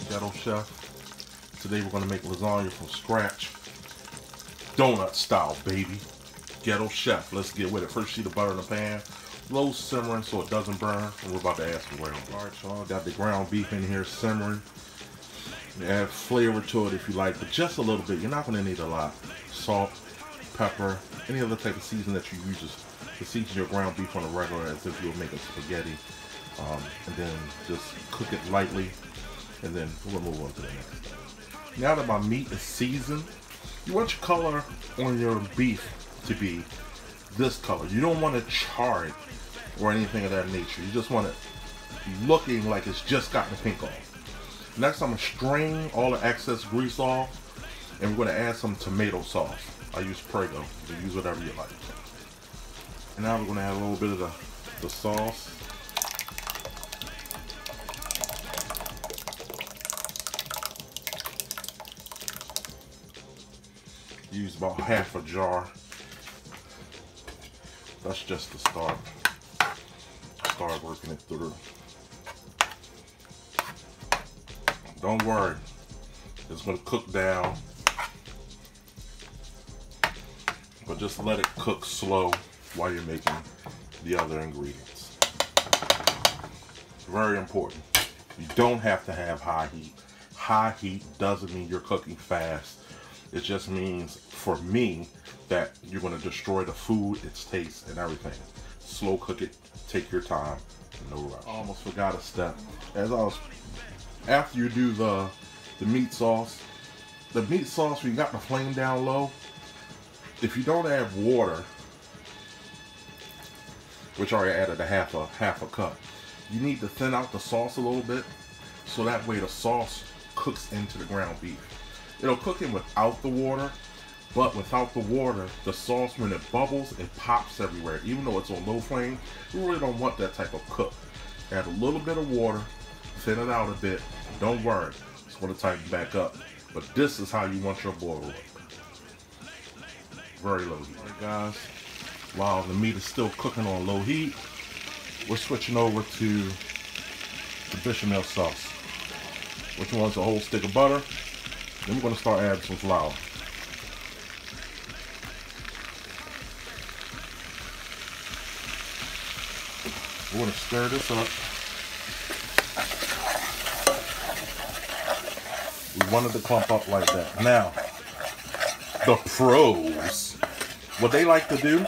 Ghetto Chef. Today we're going to make lasagna from scratch. Donut style, baby. Ghetto Chef. Let's get with it. First, sheet of butter in the pan. Low simmering so it doesn't burn. And we're about to add some ground beef. Alright, y'all. Got the ground beef in here simmering. Add flavor to it if you like, but just a little bit. You're not going to need a lot. Salt, pepper, any other type of season that you use to season your ground beef on a regular as if you were making spaghetti. And then just cook it lightly. And then we'll move on to the next step. Now that my meat is seasoned, you want your color on your beef to be this color. You don't want to char it or anything of that nature. You just want it looking like it's just gotten the pink off. Next, I'm going to strain all the excess grease off, and we're going to add some tomato sauce. I use Prego. You use whatever you like. And now we're going to add a little bit of the sauce. Use about half a jar. That's just to start working it through. Don't worry, it's going to cook down, but just let it cook slow while you're making the other ingredients. Very important. You don't have to have high heat. High heat doesn't mean you're cooking fast. It just means, for me, that you're going to destroy the food, its taste, and everything. Slow cook it, take your time, no rush. I almost forgot a step. After you do the meat sauce, when you got the flame down low, if you don't add water, which I already added a half a cup, you need to thin out the sauce a little bit, so that way the sauce cooks into the ground beef. It'll cook in without the water, but without the water, the sauce, when it bubbles, it pops everywhere. Even though it's on low flame, you really don't want that type of cook. Add a little bit of water, thin it out a bit. Don't worry, it's going to tighten back up. But this is how you want your boil to look. Very low heat. Alright guys, while the meat is still cooking on low heat, we're switching over to the bechamel sauce, which wants a whole stick of butter. Then we're going to start adding some flour. We're going to stir this up. We want it to clump up like that. Now, the pros, what they like to do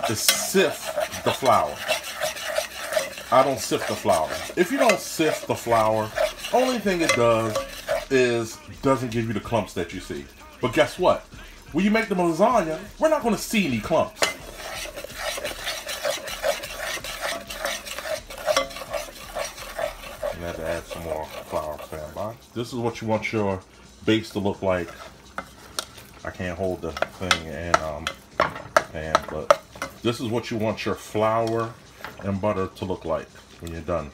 is sift the flour. I don't sift the flour. If you don't sift the flour, only thing it does is doesn't give you the clumps that you see. But guess what? When you make the lasagna, we're not going to see any clumps. And I have to add some more flour, stand by. This is what you want your base to look like. I can't hold the thing and pan, but this is what you want your flour and butter to look like when you're done.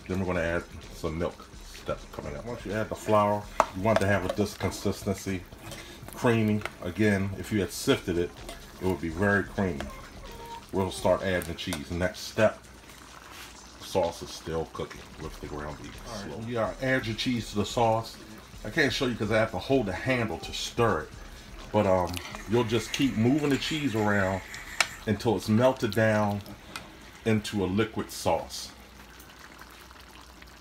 Then we're going to add some milk. Step coming up. Once you add the flour, you want to have it this consistency, creamy. Again, if you had sifted it, it would be very creamy. We'll start adding the cheese. Next step, the sauce is still cooking with the ground beef. All right, you gotta add your cheese to the sauce. I can't show you because I have to hold the handle to stir it, but you'll just keep moving the cheese around until it's melted down into a liquid sauce.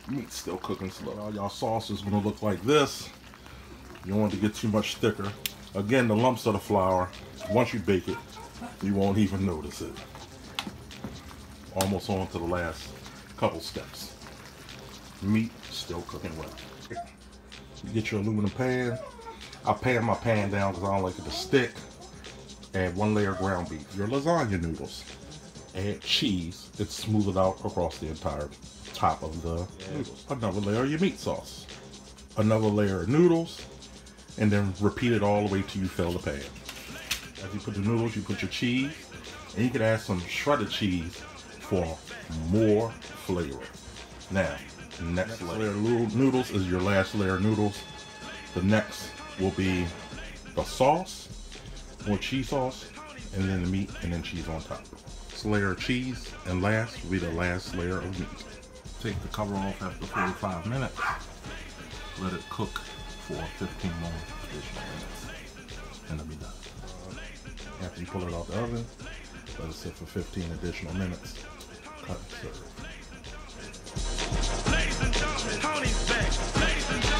Meat's still cooking slow. Y'all sauce is going to look like this. You don't want it to get too much thicker. Again, the lumps of the flour, once you bake it, you won't even notice it. Almost on to the last couple steps. Meat still cooking well. You get your aluminum pan. I pan my pan down because I don't like it to stick. Add 1 layer of ground beef. Your lasagna noodles. Add cheese. It's smoothed out across the entire top of the noodles. Another layer of your meat sauce. Another layer of noodles. And then repeat it all the way till you fill the pan. As you put the noodles, you put your cheese. And you can add some shredded cheese for more flavor. Now, Next layer of noodles is your last layer of noodles. The next will be the sauce, more cheese sauce, and then the meat, and then cheese on top. This layer of cheese, and last will be the last layer of meat. Take the cover off after 45 minutes. Let it cook for 15 more additional minutes, and it'll be done. After you pull it out the oven, let it sit for 15 additional minutes. Cut and serve. Ladies and gentlemen, Tony's back. Ladies and